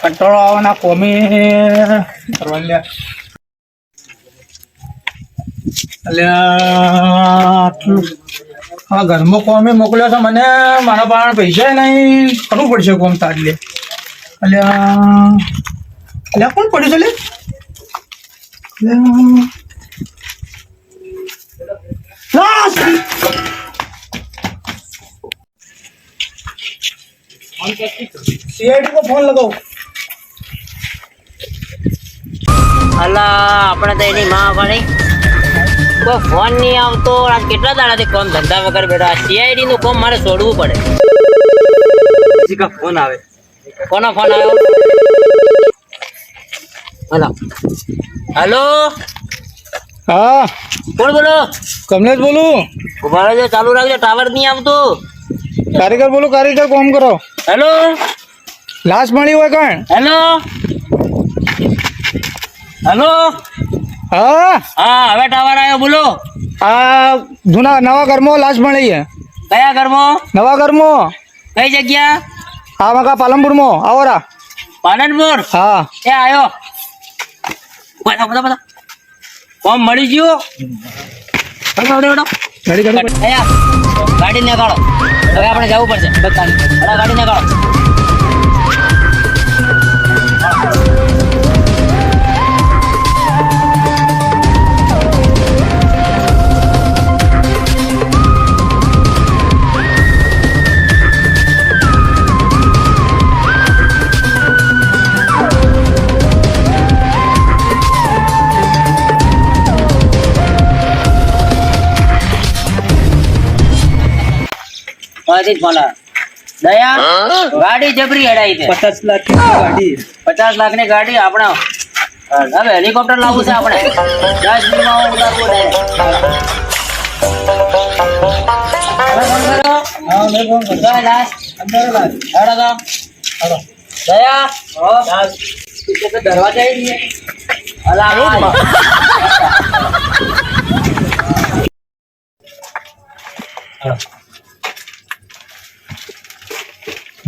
કંટાળો આવવાના કોમી કરવા લે. હા ઘરમાં કોમે મોકલ્યો છે મને, મારા પાસે પૈસા નહીં, કરવું પડશે કોમ તાડલે. અલ્યા કોણ પડ્યું છે લે? सीआईडी को फोन लगाओ. અલા આપણે તો એની માં ભણી કોઈ ફોન નહીં આવતો. આજ કેટલા દાડાથી કોમ ધંધા વગર બેઠા. સીઆઈડી નું કોમ મારે છોડવું પડે. ફોન આવે. કોનો ફોન આવ્યો? હલો હલો હા કોણ બોલો? કમલેશ બોલું. ઉભા રહેજો, ચાલુ રાખજો, ટાવર નહીં આવતો. કારીગર બોલું, કારીગર કોમ કરો. હેલો લાશ મળી હોય કણ? હેલો હેલો હા હા હવે ટાવર આવ્યો, બોલો. આ જૂના નવા ઘરમાં લાશ મળી છે. કયા ઘરમાં? નવા ઘરમાં. કઈ જગ્યા? હા મકા પાલનપુરમાં. આવો રા. પાલનપુર? હા એ આવ્યો. બધા બધા બધા કોમ મળી ગયું. ગાડી ગાડી ગાડી નીકાળો, હવે આપણે જવું પડશે. ગાડી નીકાળો. દયા ગાડી જબરી હેડાઈ છે. 50 લાખ ની ગાડી. 50 લાખ ની ગાડી. આપણે હવે હેલિકોપ્ટર લાવવું છે. આપણે 10 મિનિટમાં ઉતારવું છે.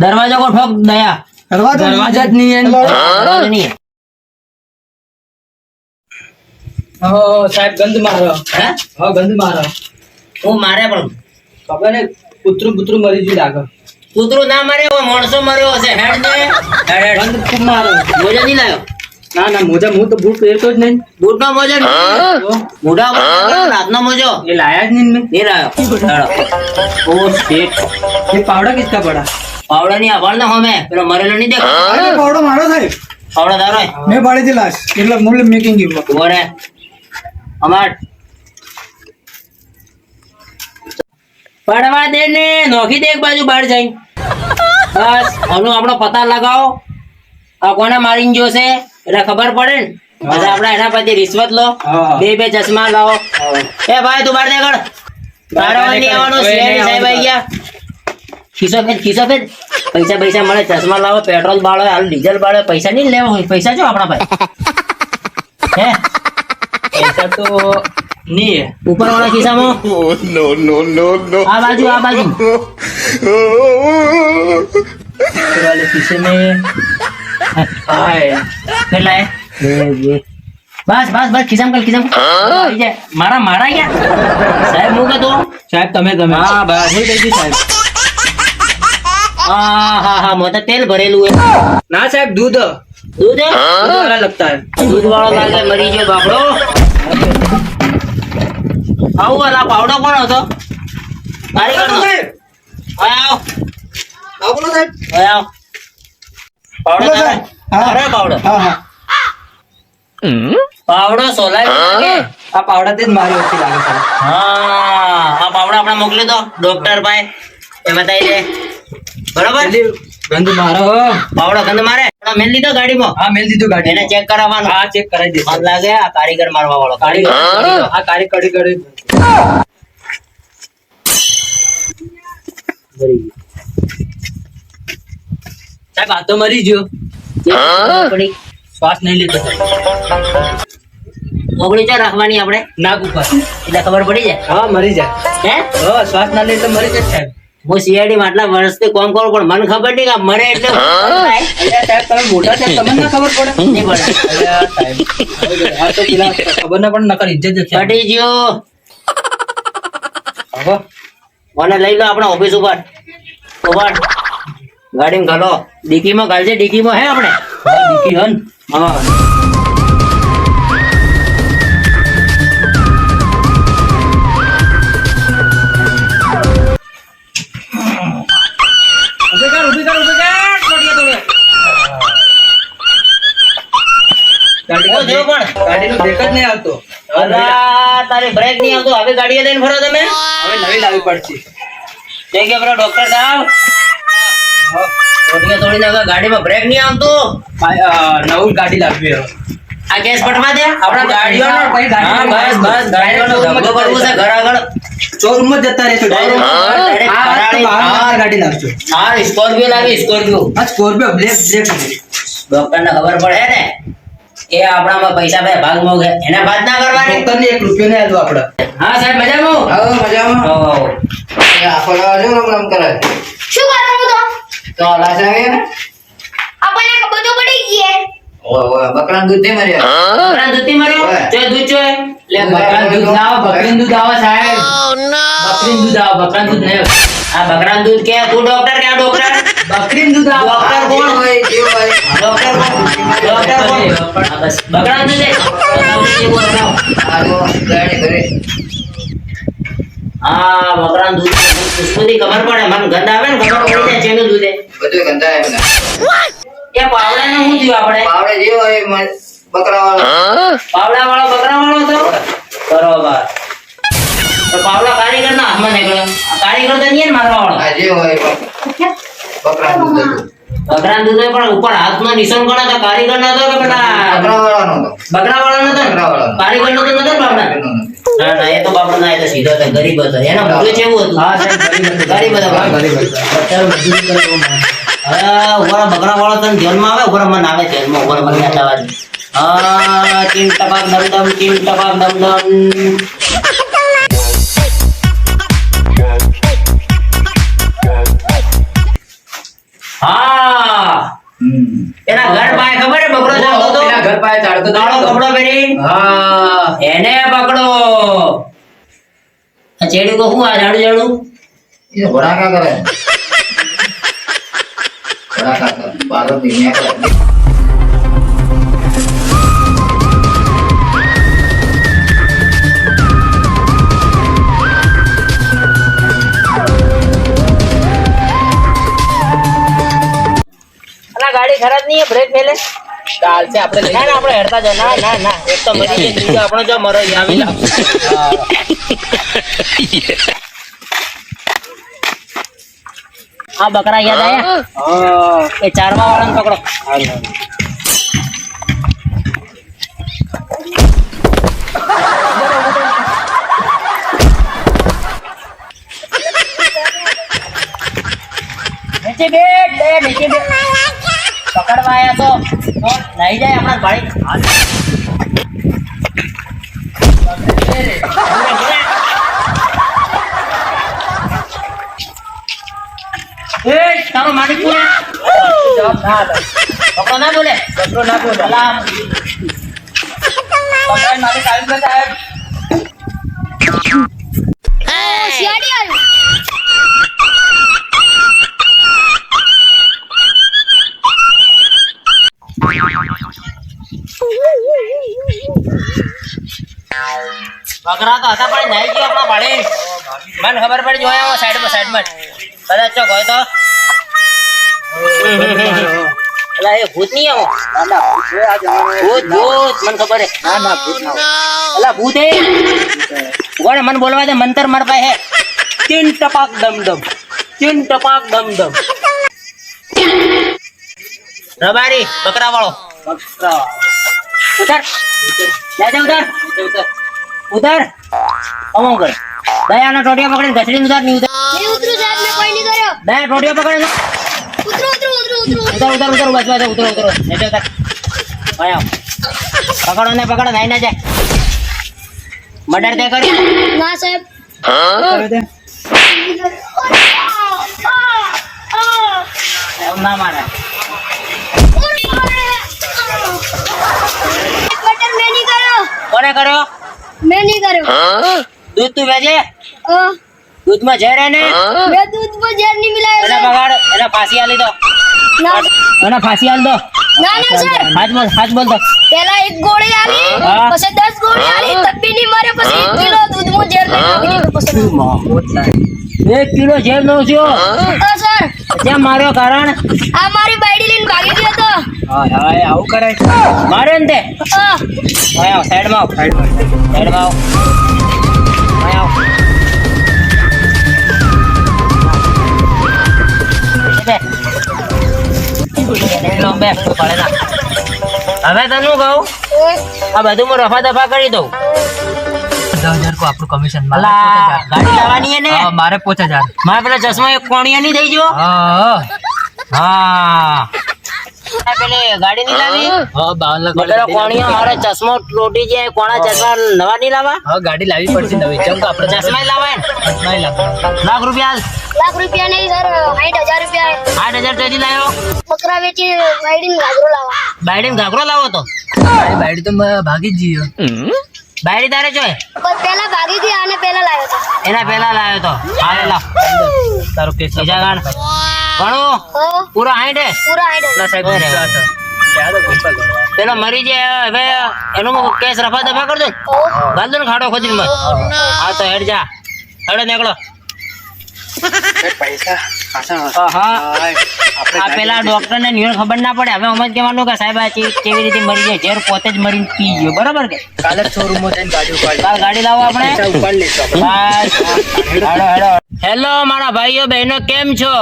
દરવાજા દરવાજો કો ઠોક દયા. દરવાજા જ નહીં. સાહેબ ગંધ મારો. હે હા ગંધ મારો. હું મારે પણ ખબર ને કૂતરું મરી ગયું લાગે. કૂતરું ના મર્યો, માણસો મર્યો હશે. હેડ ને ગંધ ખૂબ મારો. મોજા નહીં લાયો? ના ના મોજા હું તો બૂટ પહેરતો જ નહીં. બૂટ નો મોજો મોઢા રાતનો મોજો એ લાયા જ નહીં. નહીં લાયો. ઓ શેટ, ये पावड़ा किसका पड़ा? પાવડા ની આભાર ના હોમે પેલો મરેલો નહીં દેખો. अरे पावड़ा मारो साहब. પાવડા દારો मैं पाड़ी थी लाश. એટલે મૂળ મેકિંગ ગયું. ઓરે અમાર પડવા દે ને, નોખી દે એક બાજુ બહાર જઈને. બસ આનો આપણો પતા લગાવો. આ કોને મારીને જોશે એટલે ખબર પડે ને. પછી આપણે એના પરથી રિશ્વત લો. બે ચશ્મા લાવો. એ ભાઈ તું બહાર નીકળ. તારા નહીં આવવાનું. સીઆઈડી સાહેબ આવી ગયા. ખિસ્સો ફેર પૈસા મળે. ચશ્મા લાવો, પેટ્રોલ બાળો, હાલ ડીઝલ બાળો. પૈસા નહીં લેવા હોય. પૈસા જો આપણા ભાઈ હે ऐसा तो नहीं है. ઉપર વાળા ખિસ્સામાં. આ બાજુ वाले शीशे में हाय. કેટલા હે? બસ ખિસ્સામાં આવી જાય. મારા ગયા સાહેબ. હું કહેતો साहब તમે હા બસ वही कही थी साहब. હા મોટા તેલ ભરેલું હે. ना साहब दूध દૂધ હે? वाला लगता है. દૂધ વાળો લાગે મરી ગયો બાપડો. આવું વાલા પાવડો કોણ હતો? કારીગરનો. આવ बोलो साहब. આવ પાવડો બોલો તારે? સાહેબ. તારે પાવડો हाँ हाँ પાવડો સોલાય લાગે. આ પાવડા જ મારી ઓછી લાગે છે. હા આ પાવડો આપણે મોકલી દો ડોક્ટર ભાઈ. એ બતાવી દે બરોબર. ગંધ મારો. પાવડો ગંધ મારે. મેલ લીધો ગાડીમાં. હા મેલ દીધું ગાડી. એને ચેક કરાવવાનું. હા ચેક કરાવી દે. મન લાગે આ કારીગર મારવા વાળો. કારીગર આ કારીગર સાહેબ આ તો મરી ગયો. પડી શ્વાસ નહીં લેતો. ઓગળી ચો રાખવાની આપણે નાક ઉપર. એટલે ખબર પડી જાય હા, મરી જાય. હે હા, શ્વાસ ના લે એટલે મરી જાય સાહેબ. હું સીઆઈડી માં આટલા વર્ષથી કોમ કરું પણ મને ખબર નહીં કે આ મરે એટલે શું થાય. અલ્યા સાહેબ, તમે મોટા છો, તમને ના ખબર પડે? નહીં પડે. અલ્યા સાહેબ, આ તો પેલા ખબર ના પડે, નકર ઇજ્જત જશે. પટી ગયો. હવે મને લઈ લો આપણા ઓફિસ ઉપર ગાડીમાં ઘાલો ડીકીમાં ઘાલજે ડીકીમાં હે આપણે દીકી હન. હા ઊભી કર, ઊભી કર, ઊભી કર. છોડીએ તો રે. ઓ જો પણ. ગાડીનો બ્રેક જ નહીં આવતો. અલા, તારે બ્રેક નહીં આવતો હવે ગાડીએ લઈને ફરો તમે હવે નવી લાવવી પડશે. જઈ ગયા પેલા ડોક્ટર સાહેબ છોડીએ તોડીને હવે ગાડીમાં બ્રેક નહીં આવતો નવું ગાડી લાવવી હવે. આ કેસ પટવા દે આપણા ગાડીઓનો પછી ગાડીનો હા બસ બસ ગાડીઓનો ધંધો કરવો છે ઘર આગળ શોરૂમમાં જતા રહેશો. Direct હા, તો બહાર ગાડી લાવશો. હા સ્કોર્પિયો લાવી સ્કોર્પિયો આ સ્કોર્પિયો બ્લેક બ્લેક. ડોક્ટર ને ખબર પડે ને એ આપણામાં પૈસા ભાઈ ભાગ મોગે એના બાદ ના કરવાની ડોક્ટરને 1 રૂપિયો નહીં આલવો આપણે. હા સાહેબ મજામાં હા, મજામાં. હો. આખો લાવો છો, રમ કરે. શું કરવાનું તો તો લાશ આવે ને? આપણને ખબર તો પડી ગઈ હે. ઓય બકરાનું દૂધ નહીં મર્યા. બકરાનું દૂધ થી મળ્યો ઓય. જો દૂધ જો લે બકરાનું દૂધ ના આવે બકરીનું દૂધ આવે સાહેબ બકરીનું દૂધ આવે બકરાનું દૂધ નહીં આ બકરાનું દૂધ કે તું ડોક્ટર કે આ ડોક્ટર બકરીનું દૂધ આવે. ડોક્ટર કોણ? જે હોય, જે હોય. ડોક્ટર કોણ ડોક્ટર કોણ હા, બસ બકરાનું દૂધ લે બતાવો કેવું બનાવો આ તો ગાડી ઘરે. હા બકરાનું દૂધ ખુશ્બુથી ખબર પડે મને ગંધ આવે ને ખબર પડી જાય ચેનું દૂધ છે બધું ગંદા એમને. એ પાવડાને શું થયું આપણે પાવડે જે હોય બકરાવાળો. પાવડા વાળો બકરા વાળો હતો બરોબર તો પાવડા કારીગર ના હાથમાં નીકળ્યો આ કારીગર તો નહીં ને મારવા વાળો આ જે હોય બકરાનું દૂધ હતું. બકરાનું દૂધ હોય પણ ઉપર હાથનો નિશાન કોનો હતો કારીગર નો હતો કે પેલા બકરાવાળાનો હતો. બકરા વાળો નતો ને? બકરાવાળાનો. કારીગર નો તો નતો ને બાપડા ના ના એ તો બાપડો ના એ તો સીધો હતો ગરીબ હતો એનો મોઢું કેવું હતું હા સાહેબ, ગરીબ હતો હા, ગરીબ હતો. અત્યારે મજૂરી કરે એવો માણસ. હવે ઉભા રહો, બકરા વાળો તને ધ્યાનમાં આવે ઉભા રહો, મને આવે ધ્યાનમાં ઉભા રહો, મને યાદ આવે છે. હા ટીમ ટપાક દમ ટીમ ટપાક દમ હા એના ઘર પાસે ખબર હે બકરો ચાલતો હતો પેલા ઘર પાસે ચાલતો હતો. કાળો કપડો પહેરી હા. એને પકડો આ ચેડું કો શું આ ઝાડુ ઝાડુ એ તો ભડાકા કરે. ભડાકા કરે. પાર્વતી ને કરે. અલા ગાડી ખરાબ નહીં બ્રેક ફેલે ચાલશે આપણે ના ના આપણે હેડતા જાય ના ના ના એક તો મરી જાય ત્રીજો આપણો જો મરો આવી લાગશે આ બકરા યાદ આયા એ ચારવા વાળાને પકડો નીચે બેઠ બે નીચે બેઠ પકડવા આયા તો નહીં જાય આપણા ભાઈ એ તારો માલિક બોલે જવાબ ના આપે પકડો ના બોલે પકડો ના બોલે સલામ પકડ માલિક આવી ગયો સાહેબ શિયાળી આવ્યું. બકરા તો હતા પણ નહીં ગયો આપણા ભાડે મને ખબર પડી જોયા સાઈડમાં કદાચ ચોક હોય તો એલા એ ભૂત નહીં આવો ભૂત ભૂત મને ખબર હે એલા ભૂત હે કોને મને બોલવા દે મંતર માર પાસે હે તીન ટપાક દમ દમ તીન ટપાક દમ દમ રબારી બકરા વાળો ઉધર લે જા ઉધર ઉધર અમો કર દયાના ટોટિયા પકડીને ઘસડીને ઉધર ની ઉધર નહીં ઉતરું સાહેબ, મેં કોઈ નહીં કર્યો. દયા ટોટિયા પકડીને ઉતરું, ઉતરું, ઉતરું, ઉતરું. ઉધર ઉધર ઉધર ઉધર ઉધર ઉધર ઉધર નેચે ઉધર આયા પકડો ને પકડો નહીં ના જાય મર્ડર તે કર્યું ના સાહેબ કરે તે? એવું ના મારે બટર મેં નહીં કર્યો કોને કર્યો મેં નહીં કર્યો દૂધ તું વેચે અ, દૂધમાં ઝેર હે ને મેં દૂધમાં ઝેર નહીં મિલાયો એને સર. બગાડ એને ફાંસી આલી દો ના એને ફાંસી આલી દો ના સર હાથ બોલ દો પહેલા એક ગોળી આલી હા. પછી 10 ગોળી આલી તબ બી નહીં મરે પછી 1 કિલો દૂધમાં ઝેર નાખી દીધું પછી 1 કિલો ઝેર નો થયો સર ત્યાં માર્યો કારણ આ મારી બાયડી લઈને ભાગી ગયો તો હાય, આવું કરાય? માર્યો ને તે અ, અહીં આવ સાઈડમાં આવ સાઈડમાં આવ અહીં આવ બે. લો, બે. પડે ના. હવે તને કહું આ બધું હું રફા દફા કરી દઉં 10,000 કો આપણું કમિશન અલા, ગાડી લાવવાની હે ને મારે 5,000. મારે પેલા ચશ્મા એક કોણિયા નહીં થઈ ગયો હા હા આ પેલી ગાડી નહીં લાવી હા 52 પેલો કોણિયો મારે ચશ્મો તૂટી જાય કોણા ચશ્મા નવા નહીં લાવવા હા ગાડી લાવવી પડશે નવી ચમ તો આપણે ચશ્મા લાવાય ને નહીં લાગતો. લાખ રૂપિયા હાલ. લાખ રૂપિયા નહીં સર 60,000 રૂપિયા 8,000 તેથી લાવ્યો બકરા વેચી બાયડીને ગાજરો લાવવા બાયડી ઘાઘરો લાવો તો મારી બાયડી તો ભાગી જ ગયો. બાયડી તારે જોય પણ પહેલા ભાગી ગયા અને પહેલા લાવ્યો હતો એના પહેલા લાવ્યો તો હાલે લાવ તારો કેસ બીજા ગાણ ઘણું ઓ પૂરો 60 પૂરા 60,000 સાહેબ ક્યાં તો ગુસ્સા કરો. પેલો મરી જાય હવે એનો કેસ રફા દફા કરજો ને ઓ ગાલ દો ને ખાડો ખોદી મત હા તો હેડ જા હેડો નીકળો હા આ પેલા ડોક્ટર ને નિયર ખબર ના પડે હવે અમે જ કહેવાનું કે સાહેબ આ કેવી રીતે મરી જાય ઝેર પોતે જ મરીને પી ગયો બરોબર કે કાલે શોરૂમ માં જઈને ગાડી ઉપાડી કાલ ગાડી લાવો આપણે ઉપાડી લઈશું બસ હેડો હેડો હેલો મારા ભાઈઓ બહેનો કેમ છો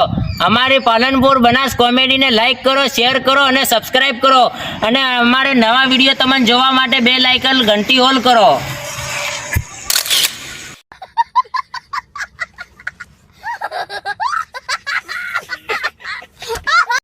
અમારી પાલનપુર બનાસ કોમેડીને લાઈક કરો શેર કરો અને સબસ્ક્રાઇબ કરો અને અમારે નવા વિડીયો તમને જોવા માટે બેલ આઇકન ઘંટી ઓલ કરો